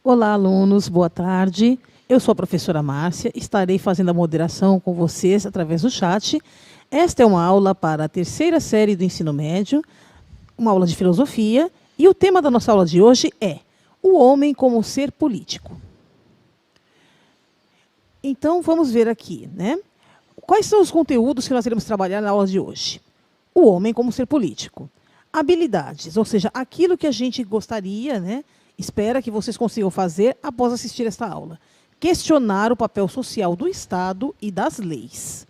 Olá, alunos, boa tarde. Eu sou a professora Márcia, estarei fazendo a moderação com vocês através do chat. Esta é uma aula para a terceira série do ensino médio, uma aula de filosofia, e o tema da nossa aula de hoje é o homem como ser político. Então, vamos ver aqui, né? Quais são os conteúdos que nós iremos trabalhar na aula de hoje? O homem como ser político. Habilidades, ou seja, aquilo que a gente gostaria, né? Espera que vocês consigam fazer após assistir esta aula. Questionar o papel social do Estado e das leis.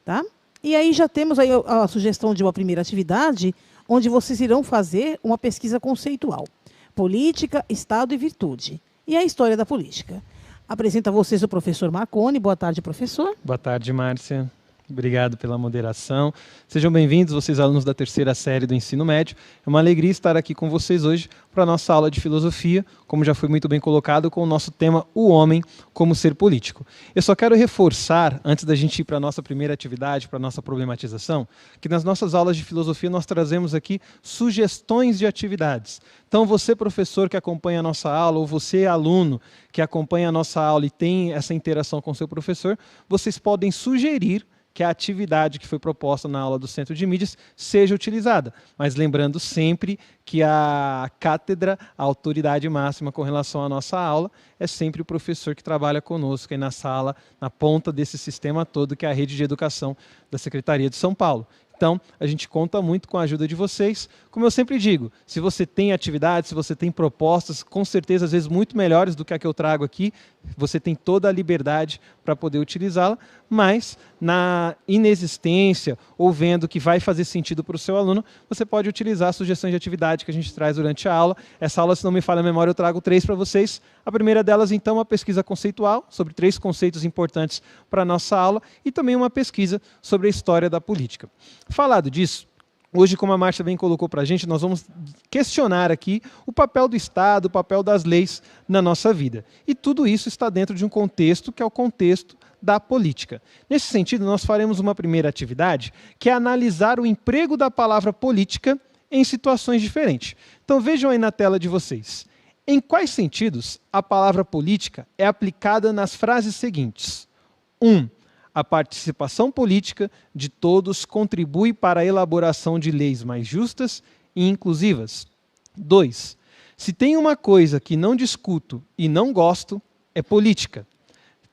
Tá? E aí já temos aí a sugestão de uma primeira atividade, onde vocês irão fazer uma pesquisa conceitual. Política, Estado e virtude. E a história da política. Apresento a vocês o professor Marconi. Boa tarde, professor. Boa tarde, Márcia. Obrigado pela moderação. Sejam bem-vindos, vocês alunos da terceira série do ensino médio. É uma alegria estar aqui com vocês hoje para a nossa aula de filosofia, como já foi muito bem colocado, com o nosso tema O Homem como Ser Político. Eu só quero reforçar, antes da gente ir para a nossa primeira atividade, para a nossa problematização, que nas nossas aulas de filosofia nós trazemos aqui sugestões de atividades. Então você, professor que acompanha a nossa aula, ou você, aluno que acompanha a nossa aula e tem essa interação com o seu professor, vocês podem sugerir que a atividade que foi proposta na aula do Centro de Mídias seja utilizada. Mas lembrando sempre que a cátedra, a autoridade máxima com relação à nossa aula, é sempre o professor que trabalha conosco aí na sala, na ponta desse sistema todo, que é a rede de educação da Secretaria de São Paulo. Então, a gente conta muito com a ajuda de vocês. Como eu sempre digo, se você tem atividades, se você tem propostas, com certeza, às vezes, muito melhores do que a que eu trago aqui, você tem toda a liberdade para poder utilizá-la, mas na inexistência ou vendo que vai fazer sentido para o seu aluno, você pode utilizar as sugestões de atividade que a gente traz durante a aula. Essa aula, se não me falha a memória, eu trago 3 para vocês. A primeira delas, então, uma pesquisa conceitual sobre 3 conceitos importantes para a nossa aula e também uma pesquisa sobre a história da política. Falado disso, hoje, como a Márcia bem colocou para a gente, nós vamos questionar aqui o papel do Estado, o papel das leis na nossa vida. E tudo isso está dentro de um contexto que é o contexto da política. Nesse sentido, nós faremos uma primeira atividade, que é analisar o emprego da palavra política em situações diferentes. Então vejam aí na tela de vocês. Em quais sentidos a palavra política é aplicada nas frases seguintes? 1. A participação política de todos contribui para a elaboração de leis mais justas e inclusivas. 2. Se tem uma coisa que não discuto e não gosto, é política.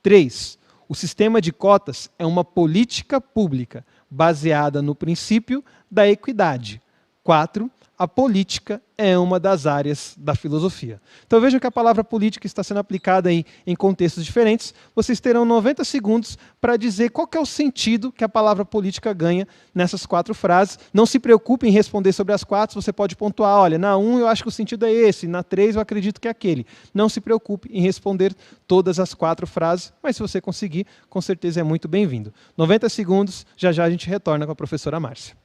3. O sistema de cotas é uma política pública baseada no princípio da equidade. 4. A política é uma das áreas da filosofia. Então vejam que a palavra política está sendo aplicada aí em contextos diferentes. Vocês terão 90 segundos para dizer qual que é o sentido que a palavra política ganha nessas 4 frases. Não se preocupe em responder sobre as 4, você pode pontuar, olha, na 1 eu acho que o sentido é esse, na 3 eu acredito que é aquele. Não se preocupe em responder todas as 4 frases, mas se você conseguir, com certeza é muito bem-vindo. 90 segundos, já já a gente retorna com a professora Márcia.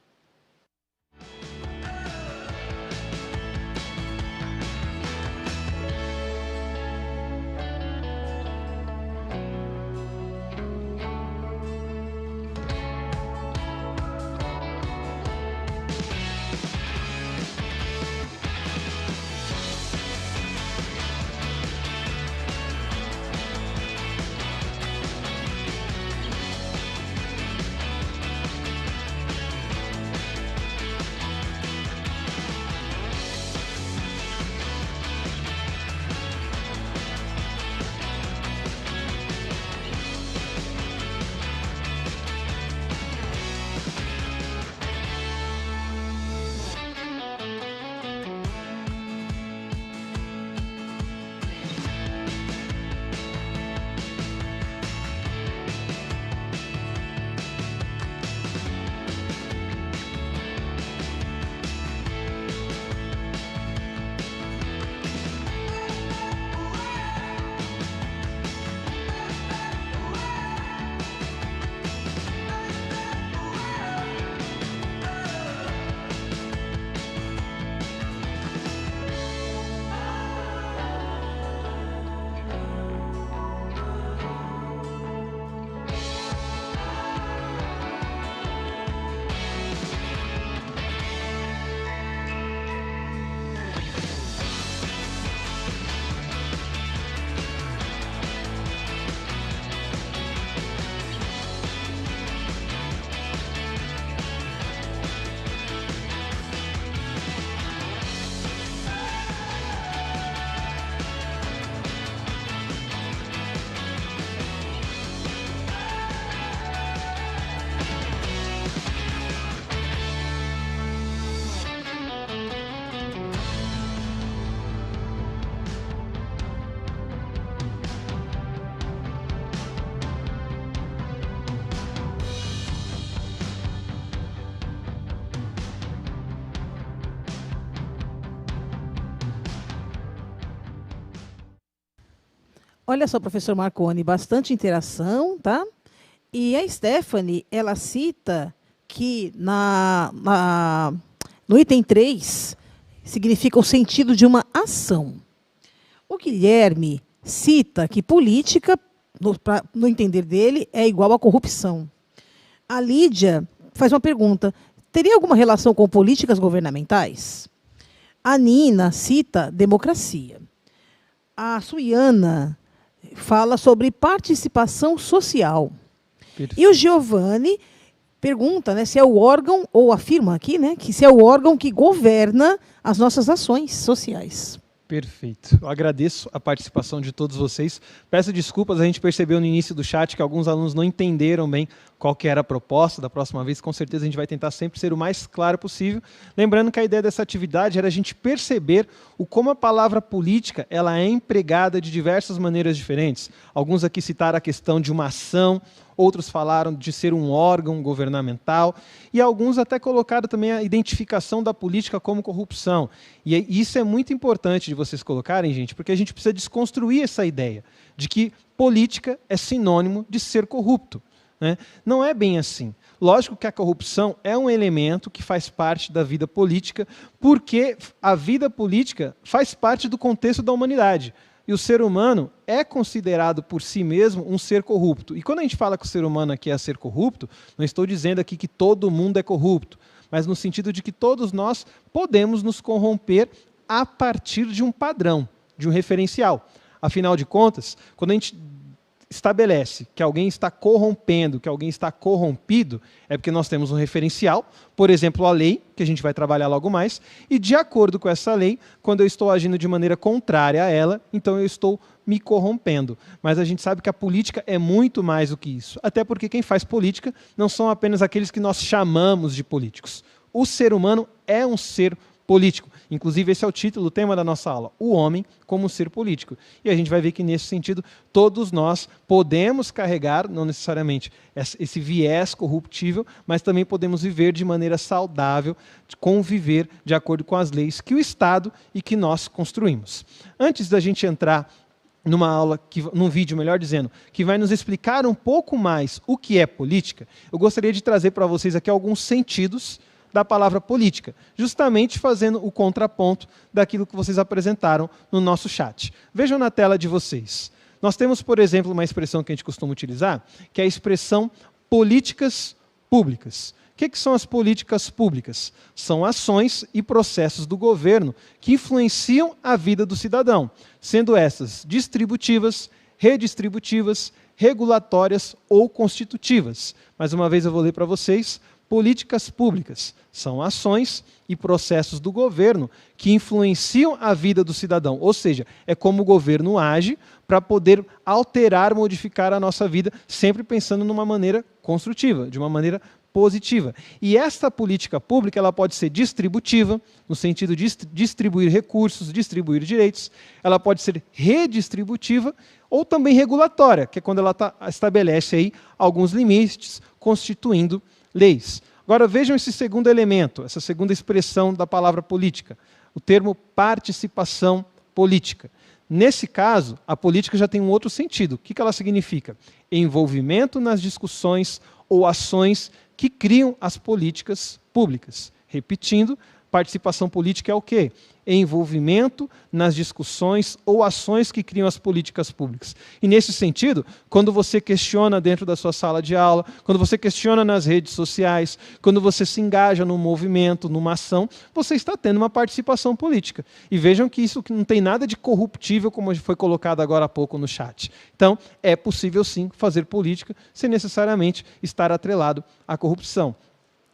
Olha só, professor Marconi, bastante interação, tá? E a Stephanie, ela cita que no item 3 significa o sentido de uma ação. O Guilherme cita que política, no entender dele, é igual a corrupção. A Lídia faz uma pergunta: teria alguma relação com políticas governamentais? A Nina cita democracia. A Suiana fala sobre participação social. Perfeito. E o Giovanni pergunta, né, se é o órgão, ou afirma aqui, né, que se é o órgão que governa as nossas ações sociais. Perfeito. Eu agradeço a participação de todos vocês. Peço desculpas, a gente percebeu no início do chat que alguns alunos não entenderam bem qual que era a proposta. Da próxima vez, com certeza, a gente vai tentar sempre ser o mais claro possível. Lembrando que a ideia dessa atividade era a gente perceber como a palavra política ela é empregada de diversas maneiras diferentes. Alguns aqui citaram a questão de uma ação, outros falaram de ser um órgão governamental, e alguns até colocaram também a identificação da política como corrupção. E isso é muito importante de vocês colocarem, gente, porque a gente precisa desconstruir essa ideia de que política é sinônimo de ser corrupto, né? Não é bem assim. Lógico que a corrupção é um elemento que faz parte da vida política, porque a vida política faz parte do contexto da humanidade. E o ser humano é considerado por si mesmo um ser corrupto. E quando a gente fala que o ser humano aqui é ser corrupto, não estou dizendo aqui que todo mundo é corrupto, mas no sentido de que todos nós podemos nos corromper a partir de um padrão, de um referencial. Afinal de contas, quando a gente estabelece que alguém está corrompendo, que alguém está corrompido, é porque nós temos um referencial, por exemplo, a lei, que a gente vai trabalhar logo mais, e de acordo com essa lei, quando eu estou agindo de maneira contrária a ela, então eu estou me corrompendo. Mas a gente sabe que a política é muito mais do que isso, até porque quem faz política não são apenas aqueles que nós chamamos de políticos. O ser humano é um ser político. Inclusive, esse é o título, o tema da nossa aula, o homem como ser político. E a gente vai ver que, nesse sentido, todos nós podemos carregar, não necessariamente esse viés corruptível, mas também podemos viver de maneira saudável, conviver de acordo com as leis que o Estado e que nós construímos. Antes da gente entrar numa aula, num vídeo, melhor dizendo, que vai nos explicar um pouco mais o que é política, eu gostaria de trazer para vocês aqui alguns sentidos da palavra política, justamente fazendo o contraponto daquilo que vocês apresentaram no nosso chat. Vejam na tela de vocês. Nós temos, por exemplo, uma expressão que a gente costuma utilizar, que é a expressão políticas públicas. O que são as políticas públicas? São ações e processos do governo que influenciam a vida do cidadão, sendo essas distributivas, redistributivas, regulatórias ou constitutivas. Mais uma vez eu vou ler para vocês. Políticas públicas são ações e processos do governo que influenciam a vida do cidadão, ou seja, é como o governo age para poder alterar, modificar a nossa vida, sempre pensando numa maneira construtiva, de uma maneira positiva. E esta política pública ela pode ser distributiva, no sentido de distribuir recursos, distribuir direitos, ela pode ser redistributiva ou também regulatória, que é quando ela estabelece aí alguns limites, constituindo leis. Agora vejam esse segundo elemento, essa segunda expressão da palavra política, o termo participação política. Nesse caso, a política já tem um outro sentido. O que ela significa? Envolvimento nas discussões ou ações que criam as políticas públicas. Repetindo, participação política é o quê? Envolvimento nas discussões ou ações que criam as políticas públicas. E nesse sentido, quando você questiona dentro da sua sala de aula, quando você questiona nas redes sociais, quando você se engaja num movimento, numa ação, você está tendo uma participação política. E vejam que isso não tem nada de corruptível, como foi colocado agora há pouco no chat. Então, é possível sim fazer política sem necessariamente estar atrelado à corrupção.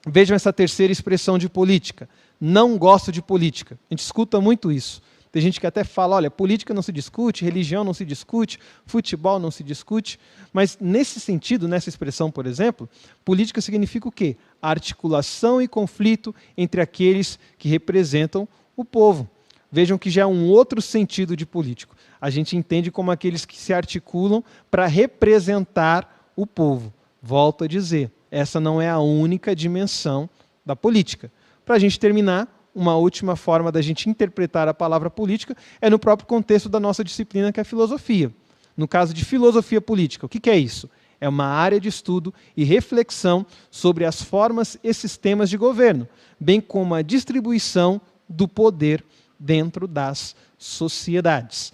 Vejam essa terceira expressão de política. Não gosto de política. A gente escuta muito isso. Tem gente que até fala, olha, política não se discute, religião não se discute, futebol não se discute. Mas nesse sentido, nessa expressão, por exemplo, política significa o quê? Articulação e conflito entre aqueles que representam o povo. Vejam que já é um outro sentido de político. A gente entende como aqueles que se articulam para representar o povo. Volto a dizer, essa não é a única dimensão da política. Para a gente terminar, uma última forma da gente interpretar a palavra política é no próprio contexto da nossa disciplina, que é a filosofia. No caso de filosofia política, o que é isso? É uma área de estudo e reflexão sobre as formas e sistemas de governo, bem como a distribuição do poder dentro das sociedades.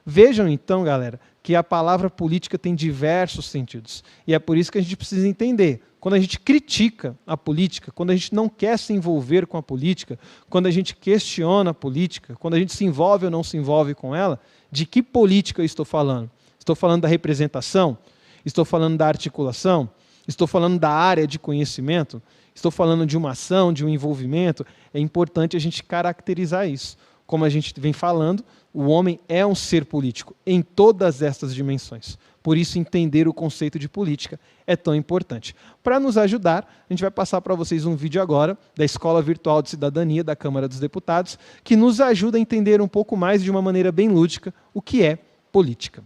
Vejam então, galera, que a palavra política tem diversos sentidos. E é por isso que a gente precisa entender. Quando a gente critica a política, quando a gente não quer se envolver com a política, quando a gente questiona a política, quando a gente se envolve ou não se envolve com ela, de que política eu estou falando? Estou falando da representação? Estou falando da articulação? Estou falando da área de conhecimento? Estou falando de uma ação, de um envolvimento? É importante a gente caracterizar isso. Como a gente vem falando, o homem é um ser político em todas estas dimensões. Por isso, entender o conceito de política é tão importante. Para nos ajudar, a gente vai passar para vocês um vídeo agora da Escola Virtual de Cidadania da Câmara dos Deputados, que nos ajuda a entender um pouco mais, de uma maneira bem lúdica, o que é política.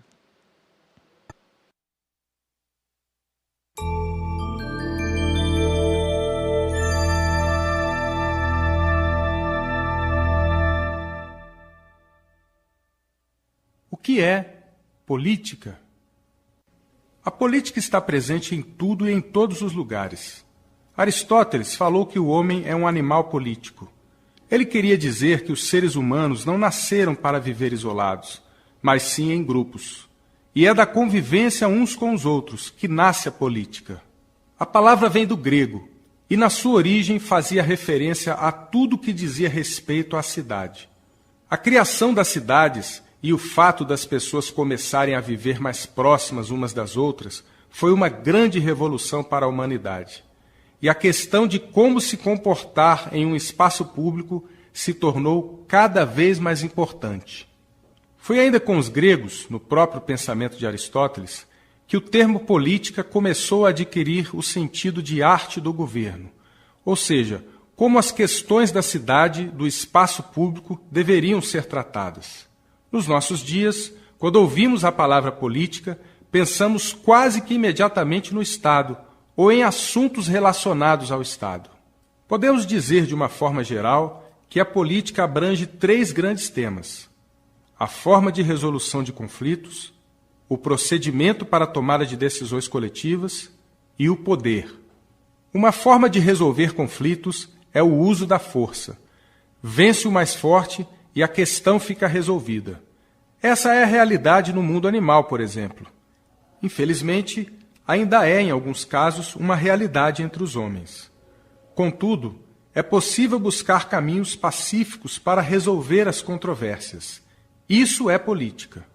O que é política? A política está presente em tudo e em todos os lugares. Aristóteles falou que o homem é um animal político. Ele queria dizer que os seres humanos não nasceram para viver isolados, mas sim em grupos. E é da convivência uns com os outros que nasce a política. A palavra vem do grego e, na sua origem, fazia referência a tudo que dizia respeito à cidade. A criação das cidades e o fato das pessoas começarem a viver mais próximas umas das outras foi uma grande revolução para a humanidade. E a questão de como se comportar em um espaço público se tornou cada vez mais importante. Foi ainda com os gregos, no próprio pensamento de Aristóteles, que o termo política começou a adquirir o sentido de arte do governo, ou seja, como as questões da cidade, do espaço público, deveriam ser tratadas. Nos nossos dias, quando ouvimos a palavra política, pensamos quase que imediatamente no Estado ou em assuntos relacionados ao Estado. Podemos dizer de uma forma geral que a política abrange 3 grandes temas: a forma de resolução de conflitos, o procedimento para a tomada de decisões coletivas e o poder. Uma forma de resolver conflitos é o uso da força. Vence o mais forte e a questão fica resolvida. Essa é a realidade no mundo animal, por exemplo. Infelizmente, ainda é, em alguns casos, uma realidade entre os homens. Contudo, é possível buscar caminhos pacíficos para resolver as controvérsias. Isso é política.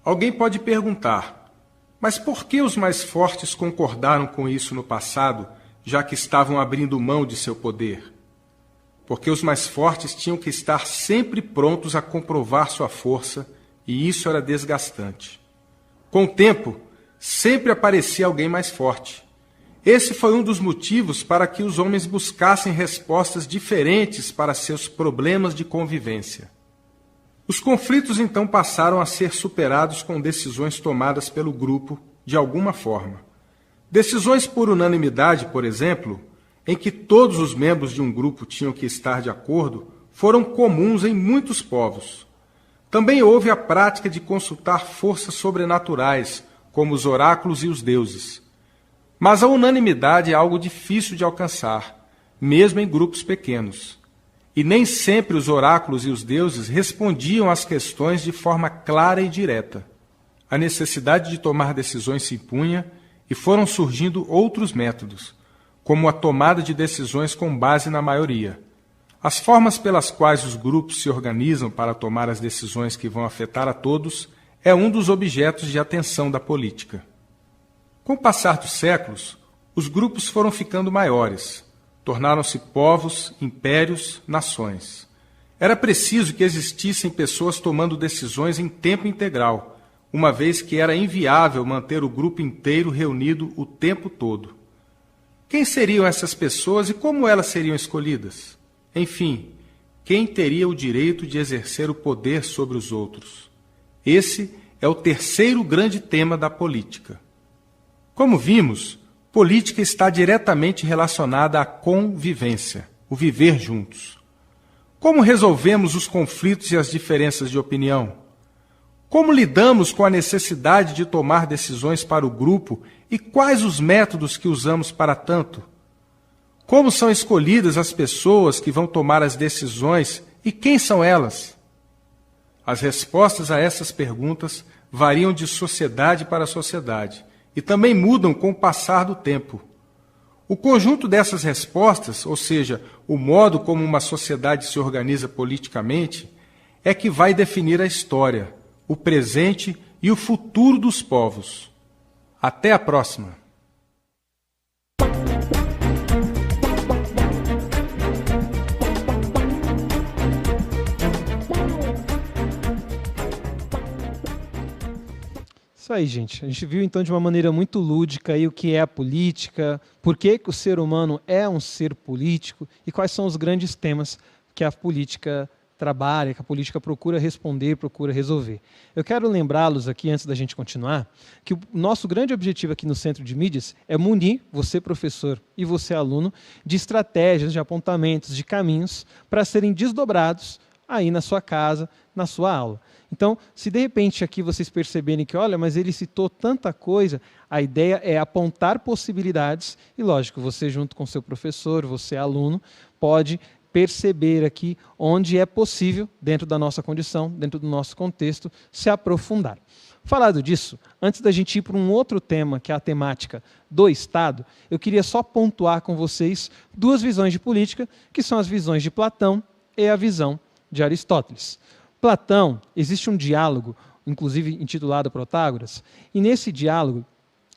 Alguém pode perguntar, mas por que os mais fortes concordaram com isso no passado, já que estavam abrindo mão de seu poder? Porque os mais fortes tinham que estar sempre prontos a comprovar sua força, e isso era desgastante. Com o tempo, sempre aparecia alguém mais forte. Esse foi um dos motivos para que os homens buscassem respostas diferentes para seus problemas de convivência. Os conflitos então passaram a ser superados com decisões tomadas pelo grupo de alguma forma. Decisões por unanimidade, por exemplo, em que todos os membros de um grupo tinham que estar de acordo, foram comuns em muitos povos. Também houve a prática de consultar forças sobrenaturais, como os oráculos e os deuses. Mas a unanimidade é algo difícil de alcançar, mesmo em grupos pequenos. E nem sempre os oráculos e os deuses respondiam às questões de forma clara e direta. A necessidade de tomar decisões se impunha e foram surgindo outros métodos, como a tomada de decisões com base na maioria. As formas pelas quais os grupos se organizam para tomar as decisões que vão afetar a todos é um dos objetos de atenção da política. Com o passar dos séculos, os grupos foram ficando maiores, tornaram-se povos, impérios, nações. Era preciso que existissem pessoas tomando decisões em tempo integral, uma vez que era inviável manter o grupo inteiro reunido o tempo todo. Quem seriam essas pessoas e como elas seriam escolhidas? Enfim, quem teria o direito de exercer o poder sobre os outros? Esse é o terceiro grande tema da política. Como vimos, política está diretamente relacionada à convivência, o viver juntos. Como resolvemos os conflitos e as diferenças de opinião? Como lidamos com a necessidade de tomar decisões para o grupo e quais os métodos que usamos para tanto? Como são escolhidas as pessoas que vão tomar as decisões e quem são elas? As respostas a essas perguntas variam de sociedade para sociedade e também mudam com o passar do tempo. O conjunto dessas respostas, ou seja, o modo como uma sociedade se organiza politicamente, é que vai definir a história, o presente e o futuro dos povos. Até a próxima! Isso aí, gente. A gente viu então de uma maneira muito lúdica aí o que é a política, por que o ser humano é um ser político e quais são os grandes temas que a política trabalha, que a política procura responder, procura resolver. Eu quero lembrá-los aqui, antes da gente continuar, que o nosso grande objetivo aqui no Centro de Mídias é munir você, professor, e você, aluno, de estratégias, de apontamentos, de caminhos para serem desdobrados aí na sua casa, na sua aula. Então, se de repente aqui vocês perceberem que, olha, mas ele citou tanta coisa, a ideia é apontar possibilidades e, lógico, você junto com seu professor, você aluno, pode perceber aqui onde é possível, dentro da nossa condição, dentro do nosso contexto, se aprofundar. Falado disso, antes da gente ir para um outro tema, que é a temática do Estado, eu queria só pontuar com vocês duas visões de política, que são as visões de Platão e a visão de Aristóteles. Platão, existe um diálogo, inclusive intitulado Protágoras, e nesse diálogo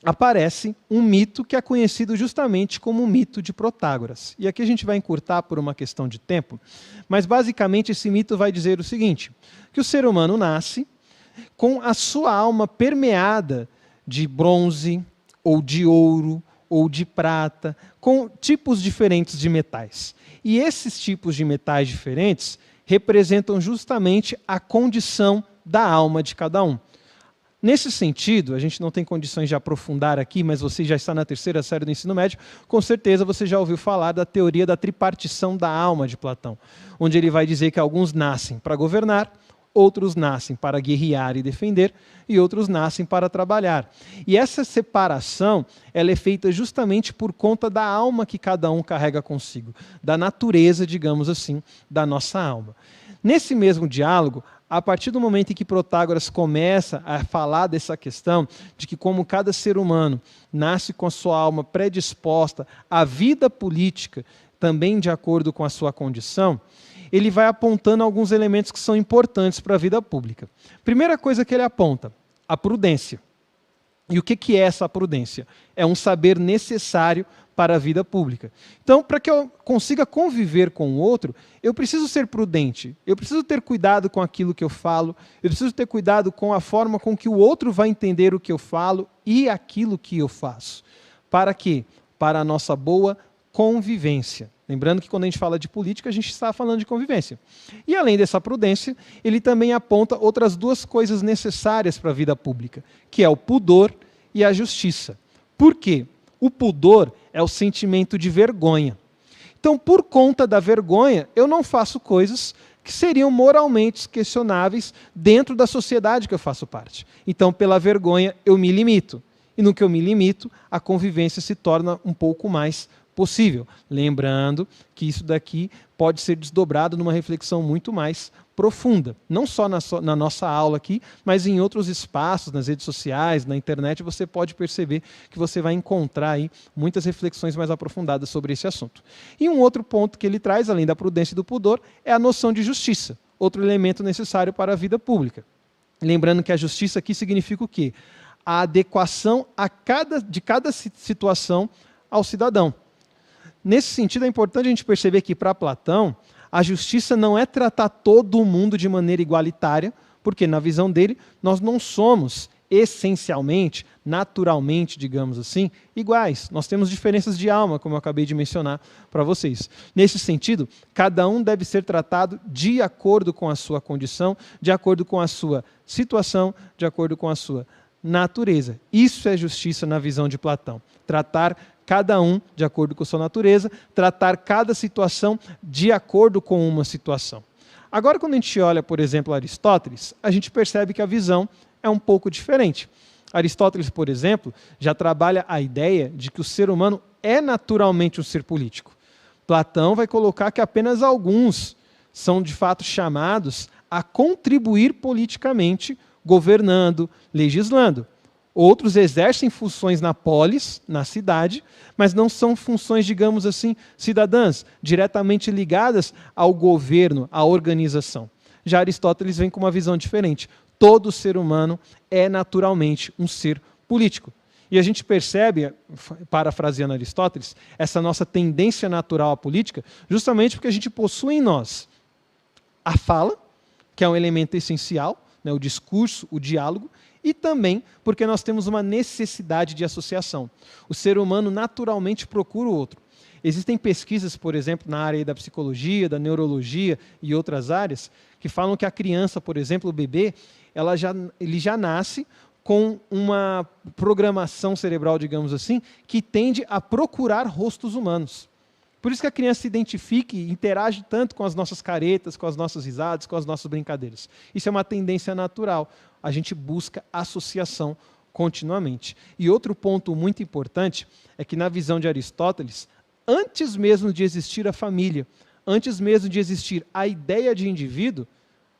aparece um mito que é conhecido justamente como o mito de Protágoras. E aqui a gente vai encurtar por uma questão de tempo, mas basicamente esse mito vai dizer o seguinte, que o ser humano nasce com a sua alma permeada de bronze, ou de ouro, ou de prata, com tipos diferentes de metais. E esses tipos de metais diferentes representam justamente a condição da alma de cada um. Nesse sentido, a gente não tem condições de aprofundar aqui, mas você já está na terceira série do ensino médio, com certeza você já ouviu falar da teoria da tripartição da alma de Platão, onde ele vai dizer que alguns nascem para governar, outros nascem para guerrear e defender, e outros nascem para trabalhar. E essa separação, ela é feita justamente por conta da alma que cada um carrega consigo, da natureza, digamos assim, da nossa alma. Nesse mesmo diálogo, a partir do momento em que Protágoras começa a falar dessa questão, de que como cada ser humano nasce com a sua alma predisposta à vida política, também de acordo com a sua condição, ele vai apontando alguns elementos que são importantes para a vida pública. Primeira coisa que ele aponta, a prudência. E o que é essa prudência? É um saber necessário para a vida pública. Então, para que eu consiga conviver com o outro, eu preciso ser prudente, eu preciso ter cuidado com aquilo que eu falo, eu preciso ter cuidado com a forma com que o outro vai entender o que eu falo e aquilo que eu faço. Para quê? Para a nossa boa convivência. Lembrando que quando a gente fala de política, a gente está falando de convivência. E além dessa prudência, ele também aponta outras duas coisas necessárias para a vida pública, que é o pudor e a justiça. Por quê? O pudor é o sentimento de vergonha. Então, por conta da vergonha, eu não faço coisas que seriam moralmente questionáveis dentro da sociedade que eu faço parte. Então, pela vergonha, eu me limito. E no que eu me limito, a convivência se torna um pouco mais possível. Lembrando que isso daqui pode ser desdobrado numa reflexão muito mais profunda. Não só na nossa aula aqui, mas em outros espaços, nas redes sociais, na internet, você pode perceber que você vai encontrar aí muitas reflexões mais aprofundadas sobre esse assunto. E um outro ponto que ele traz, além da prudência e do pudor, é a noção de justiça, outro elemento necessário para a vida pública. Lembrando que a justiça aqui significa o quê? A adequação de cada situação ao cidadão. Nesse sentido, é importante a gente perceber que, para Platão, a justiça não é tratar todo mundo de maneira igualitária, porque, na visão dele, nós não somos essencialmente, naturalmente, digamos assim, iguais. Nós temos diferenças de alma, como eu acabei de mencionar para vocês. Nesse sentido, cada um deve ser tratado de acordo com a sua condição, de acordo com a sua situação, de acordo com a sua natureza. Isso é justiça na visão de Platão. Tratar cada um de acordo com a sua natureza, tratar cada situação de acordo com uma situação. Agora, quando a gente olha, por exemplo, Aristóteles, a gente percebe que a visão é um pouco diferente. Aristóteles, por exemplo, já trabalha a ideia de que o ser humano é naturalmente um ser político. Platão vai colocar que apenas alguns são, de fato, chamados a contribuir politicamente, governando, legislando. Outros exercem funções na polis, na cidade, mas não são funções, digamos assim, cidadãs, diretamente ligadas ao governo, à organização. Já Aristóteles vem com uma visão diferente. Todo ser humano é naturalmente um ser político. E a gente percebe, parafraseando Aristóteles, essa nossa tendência natural à política, justamente porque a gente possui em nós a fala, que é um elemento essencial, né, o discurso, o diálogo, e também porque nós temos uma necessidade de associação. O ser humano naturalmente procura o outro. Existem pesquisas, por exemplo, na área da psicologia, da neurologia e outras áreas, que falam que a criança, por exemplo, o bebê, ele já nasce com uma programação cerebral, digamos assim, que tende a procurar rostos humanos. Por isso que a criança se identifica e interage tanto com as nossas caretas, com as nossas risadas, com as nossas brincadeiras. Isso é uma tendência natural. A gente busca associação continuamente. E outro ponto muito importante é que na visão de Aristóteles, antes mesmo de existir a família, antes mesmo de existir a ideia de indivíduo,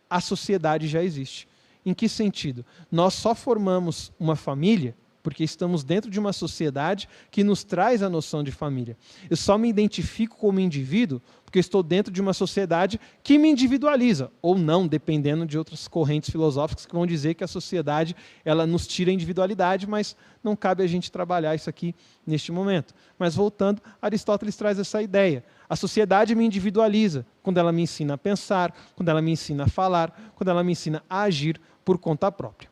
a sociedade já existe. Em que sentido? Nós só formamos uma família porque estamos dentro de uma sociedade que nos traz a noção de família. Eu só me identifico como indivíduo porque estou dentro de uma sociedade que me individualiza, ou não, dependendo de outras correntes filosóficas que vão dizer que a sociedade ela nos tira a individualidade, mas não cabe a gente trabalhar isso aqui neste momento. Mas voltando, Aristóteles traz essa ideia. A sociedade me individualiza quando ela me ensina a pensar, quando ela me ensina a falar, quando ela me ensina a agir por conta própria.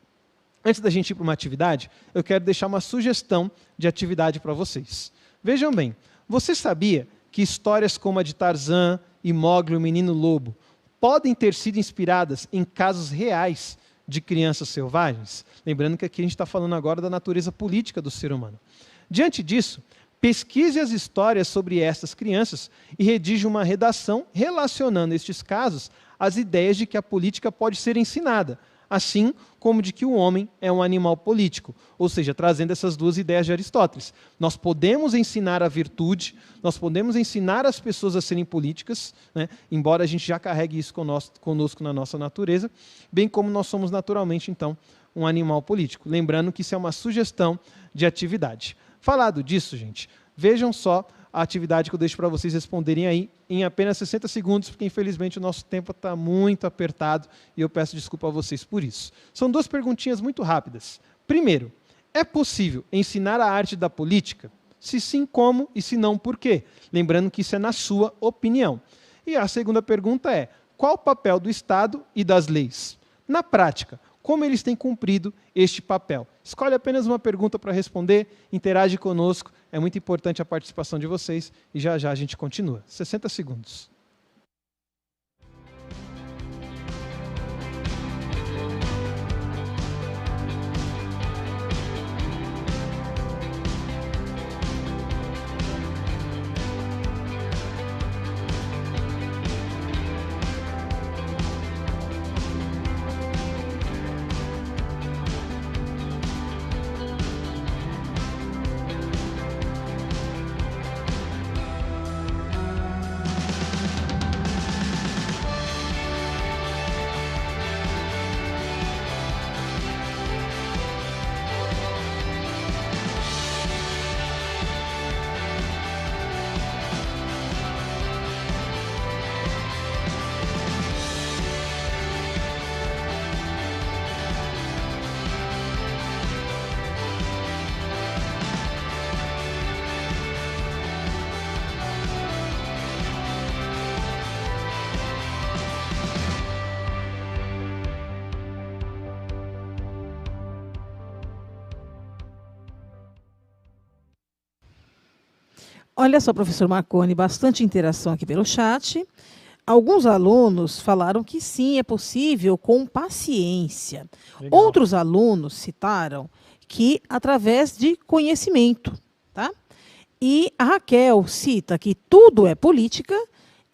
Antes da gente ir para uma atividade, eu quero deixar uma sugestão de atividade para vocês. Vejam bem, você sabia que histórias como a de Tarzan e Mowgli, o Menino Lobo, podem ter sido inspiradas em casos reais de crianças selvagens? Lembrando que aqui a gente está falando agora da natureza política do ser humano. Diante disso, pesquise as histórias sobre essas crianças e redija uma redação relacionando estes casos às ideias de que a política pode ser ensinada, assim como de que o homem é um animal político, ou seja, trazendo essas duas ideias de Aristóteles. Nós podemos ensinar a virtude, nós podemos ensinar as pessoas a serem políticas, né, embora a gente já carregue isso conosco na nossa natureza, bem como nós somos naturalmente, então, um animal político. Lembrando que isso é uma sugestão de atividade. Falado disso, gente, vejam só a atividade que eu deixo para vocês responderem aí em apenas 60 segundos, porque infelizmente o nosso tempo está muito apertado e eu peço desculpa a vocês por isso. São duas perguntinhas muito rápidas. Primeiro, é possível ensinar a arte da política? Se sim, como? E se não, por quê? Lembrando que isso é na sua opinião. E a segunda pergunta é, qual o papel do Estado e das leis? Na prática, como eles têm cumprido este papel? Escolhe apenas uma pergunta para responder, interage conosco, é muito importante a participação de vocês e já já a gente continua. 60 segundos. Olha só, professor Marconi, bastante interação aqui pelo chat. Alguns alunos falaram que sim, é possível com paciência. Legal. Outros alunos citaram que através de conhecimento, tá? E a Raquel cita que tudo é política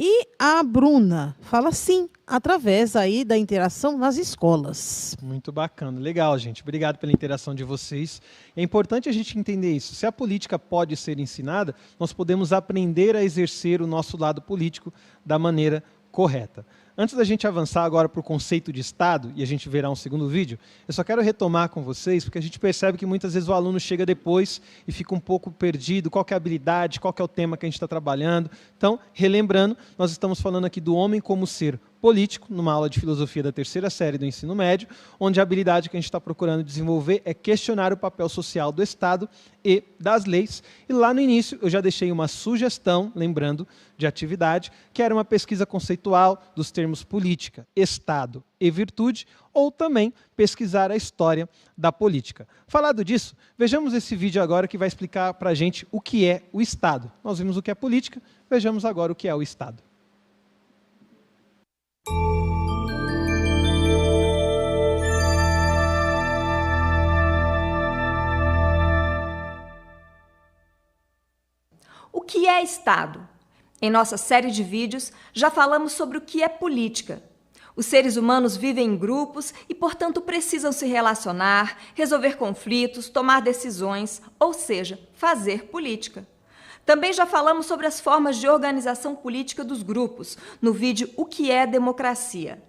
E a Bruna fala sim, através aí da interação nas escolas. Muito bacana. Legal, gente. Obrigado pela interação de vocês. É importante a gente entender isso. Se a política pode ser ensinada, nós podemos aprender a exercer o nosso lado político da maneira correta. Antes da gente avançar agora para o conceito de Estado, e a gente verá um segundo vídeo, eu só quero retomar com vocês, porque a gente percebe que muitas vezes o aluno chega depois e fica um pouco perdido, qual que é a habilidade, qual que é o tema que a gente está trabalhando. Então, relembrando, nós estamos falando aqui do homem como ser político, numa aula de filosofia da terceira série do ensino médio, onde a habilidade que a gente está procurando desenvolver é questionar o papel social do Estado e das leis. E lá no início eu já deixei uma sugestão, lembrando, de atividade, que era uma pesquisa conceitual dos termos política, Estado e virtude, ou também pesquisar a história da política. Falado disso, vejamos esse vídeo agora que vai explicar para a gente o que é o Estado. Nós vimos o que é política, vejamos agora o que é o Estado. O que é Estado? Em nossa série de vídeos, já falamos sobre o que é política. Os seres humanos vivem em grupos e, portanto, precisam se relacionar, resolver conflitos, tomar decisões, ou seja, fazer política. Também já falamos sobre as formas de organização política dos grupos, no vídeo O que é democracia.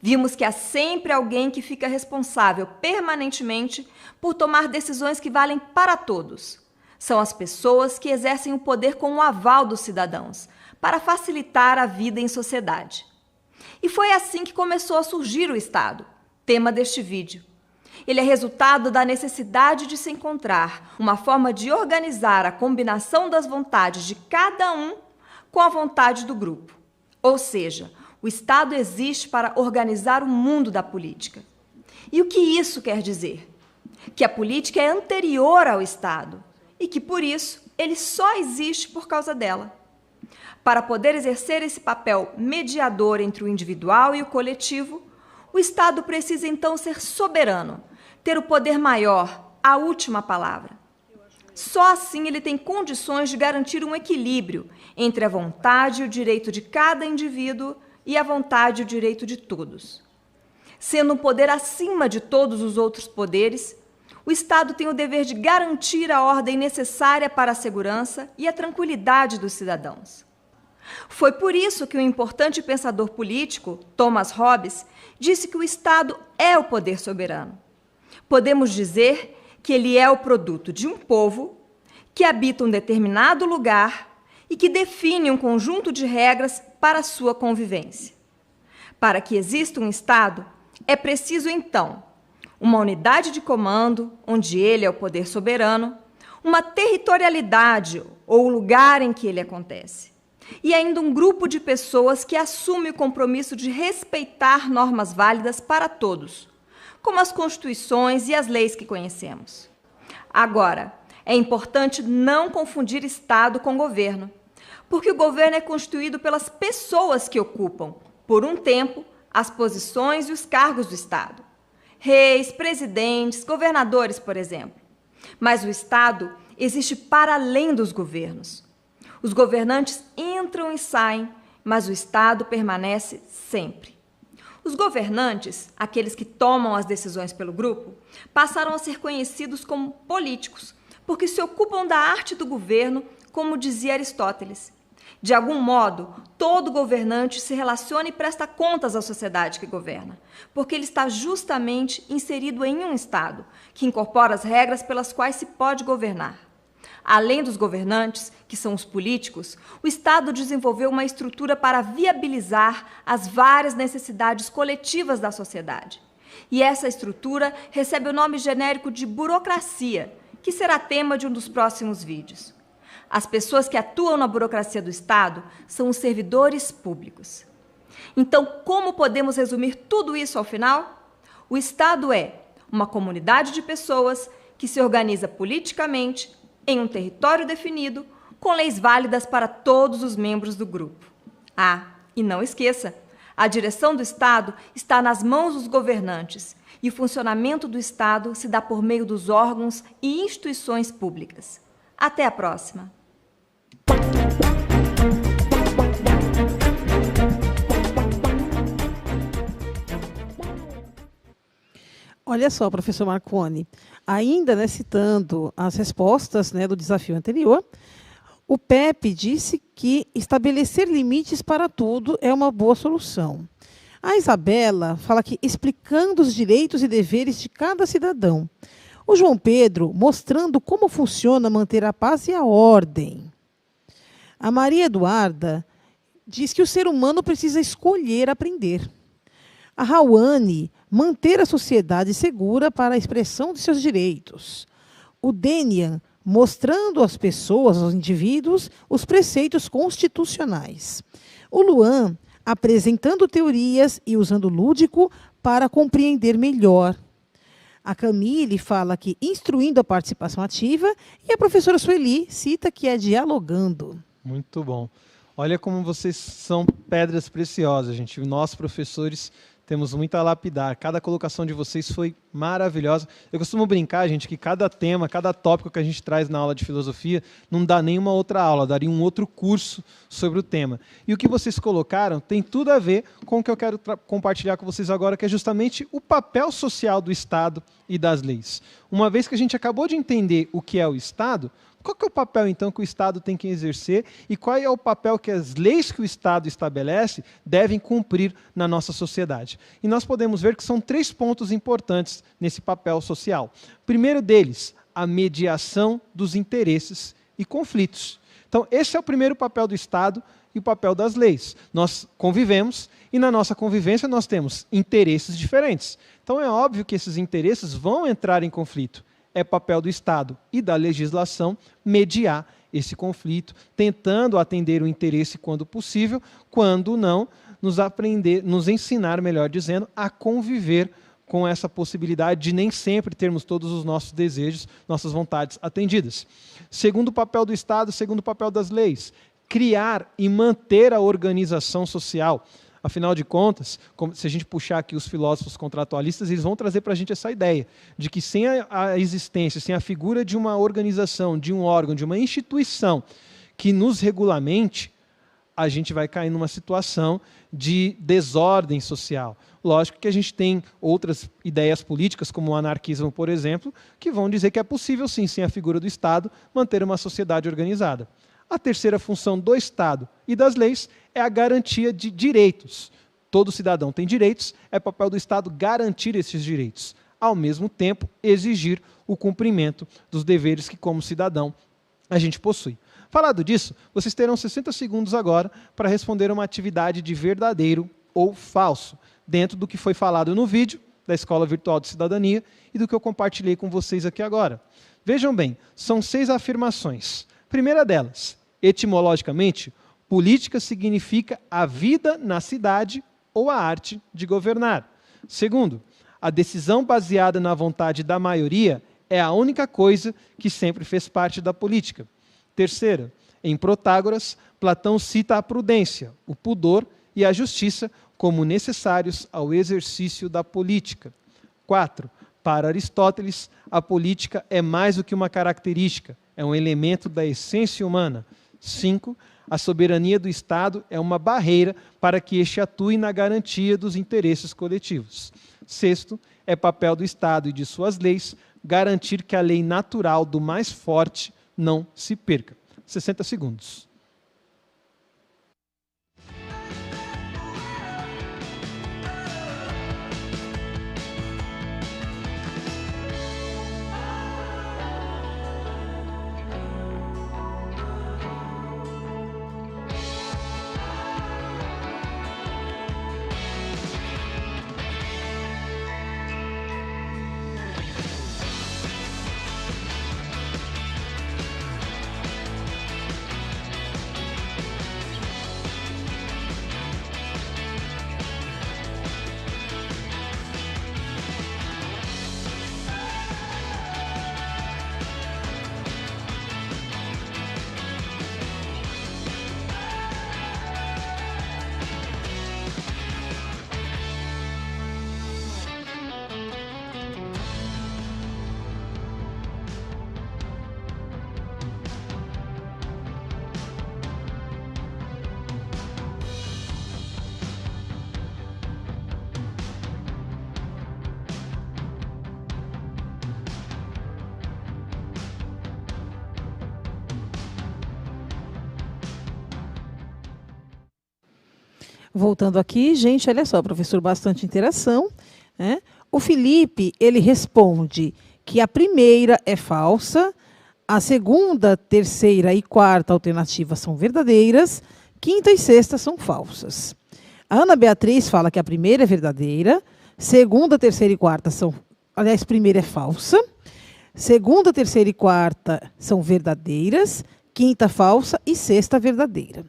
Vimos que há sempre alguém que fica responsável permanentemente por tomar decisões que valem para todos. São as pessoas que exercem o poder com o aval dos cidadãos, para facilitar a vida em sociedade. E foi assim que começou a surgir o Estado, tema deste vídeo. Ele é resultado da necessidade de se encontrar uma forma de organizar a combinação das vontades de cada um com a vontade do grupo. Ou seja, o Estado existe para organizar o mundo da política. E o que isso quer dizer? Que a política é anterior ao Estado e que, por isso, ele só existe por causa dela. Para poder exercer esse papel mediador entre o individual e o coletivo, o Estado precisa então ser soberano, ter o poder maior, a última palavra. Só assim ele tem condições de garantir um equilíbrio entre a vontade e o direito de cada indivíduo e a vontade e o direito de todos. Sendo um poder acima de todos os outros poderes, o Estado tem o dever de garantir a ordem necessária para a segurança e a tranquilidade dos cidadãos. Foi por isso que o importante pensador político, Thomas Hobbes, disse que o Estado é o poder soberano. Podemos dizer que ele é o produto de um povo que habita um determinado lugar e que define um conjunto de regras para a sua convivência. Para que exista um Estado, é preciso, então, uma unidade de comando, onde ele é o poder soberano, uma territorialidade, ou o lugar em que ele acontece, e ainda um grupo de pessoas que assume o compromisso de respeitar normas válidas para todos, como as constituições e as leis que conhecemos. Agora, é importante não confundir Estado com governo, porque o governo é constituído pelas pessoas que ocupam, por um tempo, as posições e os cargos do Estado. Reis, presidentes, governadores, por exemplo. Mas o Estado existe para além dos governos. Os governantes entram e saem, mas o Estado permanece sempre. Os governantes, aqueles que tomam as decisões pelo grupo, passaram a ser conhecidos como políticos, porque se ocupam da arte do governo, como dizia Aristóteles. De algum modo, todo governante se relaciona e presta contas à sociedade que governa, porque ele está justamente inserido em um Estado, que incorpora as regras pelas quais se pode governar. Além dos governantes, que são os políticos, o Estado desenvolveu uma estrutura para viabilizar as várias necessidades coletivas da sociedade. E essa estrutura recebe o nome genérico de burocracia, que será tema de um dos próximos vídeos. As pessoas que atuam na burocracia do Estado são os servidores públicos. Então, como podemos resumir tudo isso ao final? O Estado é uma comunidade de pessoas que se organiza politicamente em um território definido, com leis válidas para todos os membros do grupo. Ah, e não esqueça, a direção do Estado está nas mãos dos governantes e o funcionamento do Estado se dá por meio dos órgãos e instituições públicas. Até a próxima! Olha só, professor Marconi, ainda, né, citando as respostas, né, do desafio anterior, o PEP disse que estabelecer limites para tudo é uma boa solução. A Isabela fala que explicando os direitos e deveres de cada cidadão. O João Pedro mostrando como funciona manter a paz e a ordem. A Maria Eduarda diz que o ser humano precisa escolher aprender. A Rauane, manter a sociedade segura para a expressão de seus direitos. O Denian, mostrando às pessoas, aos indivíduos, os preceitos constitucionais. O Luan, apresentando teorias e usando o lúdico para compreender melhor. A Camille fala que instruindo a participação ativa e a professora Sueli cita que é dialogando. Muito bom. Olha como vocês são pedras preciosas, gente. Nós, professores, temos muito a lapidar. Cada colocação de vocês foi maravilhosa. Eu costumo brincar, gente, que cada tema, cada tópico que a gente traz na aula de filosofia não dá nenhuma outra aula, daria um outro curso sobre o tema. E o que vocês colocaram tem tudo a ver com o que eu quero compartilhar com vocês agora, que é justamente o papel social do Estado e das leis. Uma vez que a gente acabou de entender o que é o Estado, qual que é o papel, então, que o Estado tem que exercer e qual é o papel que as leis que o Estado estabelece devem cumprir na nossa sociedade? E nós podemos ver que são 3 pontos importantes nesse papel social. Primeiro deles, a mediação dos interesses e conflitos. Então, esse é o primeiro papel do Estado e o papel das leis. Nós convivemos e na nossa convivência nós temos interesses diferentes. Então, é óbvio que esses interesses vão entrar em conflito. É papel do Estado e da legislação mediar esse conflito, tentando atender o interesse quando possível, quando não, nos ensinar, melhor dizendo, a conviver com essa possibilidade de nem sempre termos todos os nossos desejos, nossas vontades atendidas. Segundo papel do Estado, segundo papel das leis, criar e manter a organização social. Afinal de contas, se a gente puxar aqui os filósofos contratualistas, eles vão trazer para a gente essa ideia de que sem a existência, sem a figura de uma organização, de um órgão, de uma instituição que nos regulamente, a gente vai cair numa situação de desordem social. Lógico que a gente tem outras ideias políticas, como o anarquismo, por exemplo, que vão dizer que é possível, sim, sem a figura do Estado, manter uma sociedade organizada. A terceira função do Estado e das leis é a garantia de direitos. Todo cidadão tem direitos, é papel do Estado garantir esses direitos. Ao mesmo tempo, exigir o cumprimento dos deveres que, como cidadão, a gente possui. Falado disso, vocês terão 60 segundos agora para responder uma atividade de verdadeiro ou falso, dentro do que foi falado no vídeo da Escola Virtual de Cidadania e do que eu compartilhei com vocês aqui agora. Vejam bem, são 6 afirmações. Primeira delas, etimologicamente, política significa a vida na cidade ou a arte de governar. Segundo, a decisão baseada na vontade da maioria é a única coisa que sempre fez parte da política. Terceira, em Protágoras, Platão cita a prudência, o pudor e a justiça como necessários ao exercício da política. 4, para Aristóteles, a política é mais do que uma característica, é um elemento da essência humana. 5, a soberania do Estado é uma barreira para que este atue na garantia dos interesses coletivos. 6, é papel do Estado e de suas leis garantir que a lei natural do mais forte não se perca. 60 segundos. Voltando aqui, gente, olha só, professor, bastante interação, né? O Felipe, ele responde que a primeira é falsa, a segunda, terceira e quarta alternativa são verdadeiras, quinta e sexta são falsas. A Ana Beatriz fala que a primeira é verdadeira, segunda, terceira e quarta são... Aliás, primeira é falsa, segunda, terceira e quarta são verdadeiras, quinta falsa e sexta verdadeira.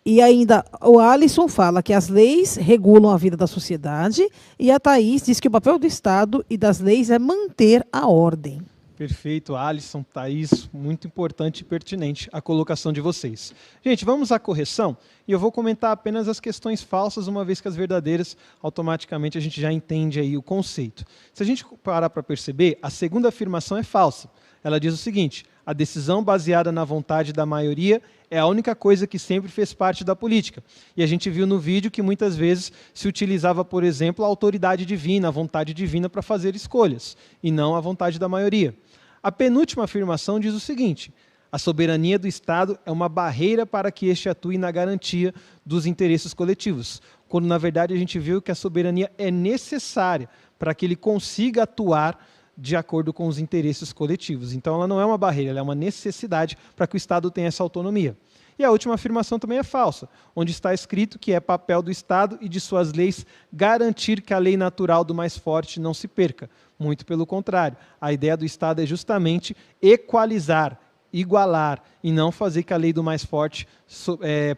E ainda o Alisson fala que as leis regulam a vida da sociedade e a Thaís diz que o papel do Estado e das leis é manter a ordem. Perfeito, Alisson, Thaís, muito importante e pertinente a colocação de vocês. Gente, vamos à correção e eu vou comentar apenas as questões falsas, uma vez que as verdadeiras, automaticamente a gente já entende aí o conceito. Se a gente parar para perceber, a segunda afirmação é falsa. Ela diz o seguinte: a decisão baseada na vontade da maioria é a única coisa que sempre fez parte da política. E a gente viu no vídeo que muitas vezes se utilizava, por exemplo, a autoridade divina, a vontade divina para fazer escolhas, e não a vontade da maioria. A penúltima afirmação diz o seguinte: a soberania do Estado é uma barreira para que este atue na garantia dos interesses coletivos, quando na verdade a gente viu que a soberania é necessária para que ele consiga atuar de acordo com os interesses coletivos. Então ela não é uma barreira, ela é uma necessidade para que o Estado tenha essa autonomia. E a última afirmação também é falsa, onde está escrito que é papel do Estado e de suas leis garantir que a lei natural do mais forte não se perca. Muito pelo contrário, a ideia do Estado é justamente equalizar, igualar, e não fazer que a lei do mais forte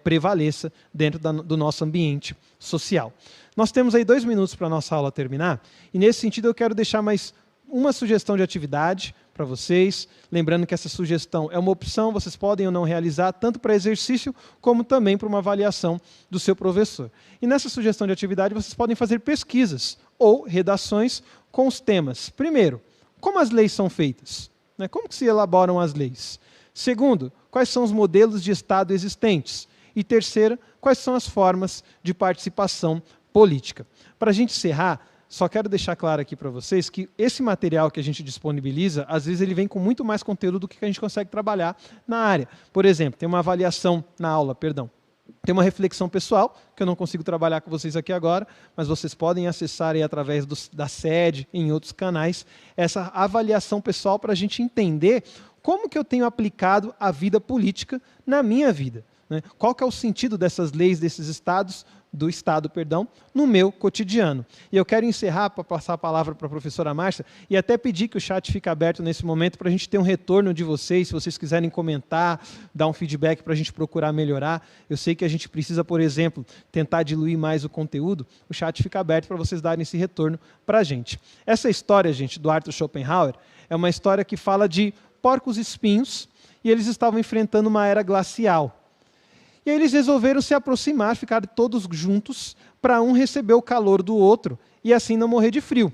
prevaleça dentro do nosso ambiente social. Nós temos aí 2 minutos para a nossa aula terminar, e nesse sentido eu quero deixar mais uma sugestão de atividade para vocês, lembrando que essa sugestão é uma opção, vocês podem ou não realizar, tanto para exercício, como também para uma avaliação do seu professor. E nessa sugestão de atividade, vocês podem fazer pesquisas ou redações com os temas. Primeiro, como as leis são feitas? Como que se elaboram as leis? Segundo, quais são os modelos de Estado existentes? E terceiro, quais são as formas de participação política? Para a gente encerrar, só quero deixar claro aqui para vocês que esse material que a gente disponibiliza, às vezes ele vem com muito mais conteúdo do que a gente consegue trabalhar na área. Por exemplo, tem uma avaliação na aula, tem uma reflexão pessoal, que eu não consigo trabalhar com vocês aqui agora, mas vocês podem acessar aí através da sede, em outros canais, essa avaliação pessoal para a gente entender como que eu tenho aplicado a vida política na minha vida. Qual que é o sentido dessas leis, desses estados, no meu cotidiano. E eu quero encerrar para passar a palavra para a professora Márcia e até pedir que o chat fique aberto nesse momento para a gente ter um retorno de vocês, se vocês quiserem comentar, dar um feedback para a gente procurar melhorar. Eu sei que a gente precisa, por exemplo, tentar diluir mais o conteúdo, o chat fica aberto para vocês darem esse retorno para a gente. Essa história, gente, do Arthur Schopenhauer, é uma história que fala de porcos espinhos e eles estavam enfrentando uma era glacial. E aí eles resolveram se aproximar, ficar todos juntos, para um receber o calor do outro e assim não morrer de frio.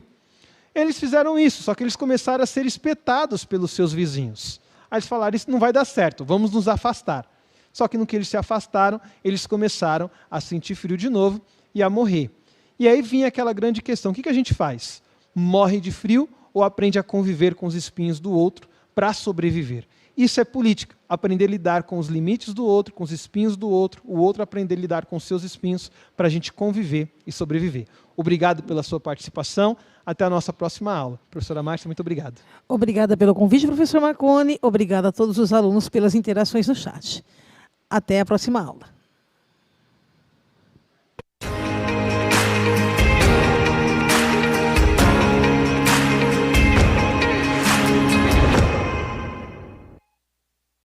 Eles fizeram isso, só que eles começaram a ser espetados pelos seus vizinhos. Aí eles falaram: isso não vai dar certo, vamos nos afastar. Só que no que eles se afastaram, eles começaram a sentir frio de novo e a morrer. E aí vinha aquela grande questão: o que a gente faz? Morre de frio ou aprende a conviver com os espinhos do outro para sobreviver? Isso é política, aprender a lidar com os limites do outro, com os espinhos do outro, o outro aprender a lidar com os seus espinhos para a gente conviver e sobreviver. Obrigado pela sua participação, até a nossa próxima aula. Professora Márcia, muito obrigado. Obrigada pelo convite, professor Marconi, obrigada a todos os alunos pelas interações no chat. Até a próxima aula.